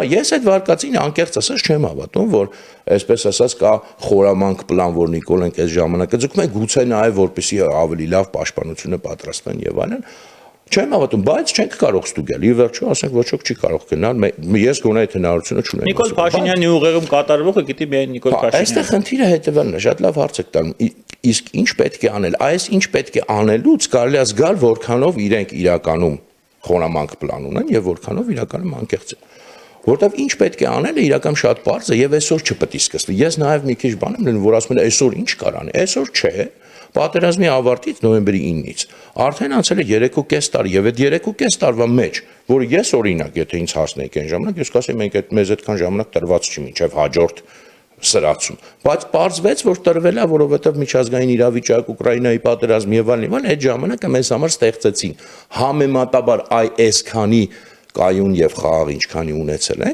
Ես այդ վարկածին անկեղծ ասած չեմ հավատում, որ այսպես ասած կա խորամանկ պլան, որ Նիկոլենք այս ժամանակը ձգում է, գուցե նաև որպեսզի ավելի լավ պաշտպանությունը պատրաստեն եւ այլն։ Չեմ հավատում, բայց չենք կարող ստուգել։ Ի վերջո, ասենք ոչ ոք չի կարող գնալ, ես գոնե այդ հնարավորությունը չունեմ։ Նիկոլ Փաշինյանի ուղեղում կատարվողը գիտի միայն Նիկոլ Փաշինյանը։ Այստեղ խնդիրը հետևելն է, շատ լավ հարց եք տալու։ Իսկ ինչ պետք է անել։ Այս ինչ պետք է անելուց կարելի է զգալ, որքանով իրենք իրականում խորամանկ պլան ունեն եւ որքանով իրականում անկեղծ են։ Որտեւ ինչ պետք է անել է իրական շատ པարզ է եւ այսօր չպետք է սկսվի։ Ես նաեւ մի քիչ բան եմ լենում, որ ասում են այսօր ինչ կար անի։ Այսօր չէ։ Պատերազմի ավարտից նոյեմբերի 9-ից արդեն անցել է 3.5 տարի եւ այդ 3.5 տարվա մեջ, որը ես օրինակ, եթե ինձ հասնեիք այն ժամանակ, ես կասեի մենք այդ մեզ այդքան ժամանակ տրված չի մինչեւ հաջորդ սրացում, բայց պարզվեց, որ տրվել է, որովհետեւ միջազգային իրավիճակ, Ուկրաինայի պատերազմ եւ այլն, այդ ժամանակը մեզ համար ստեղծեցին համեմատաբար այսքանի կայուն եւ խաղաղ ինչքանի ունեցել են,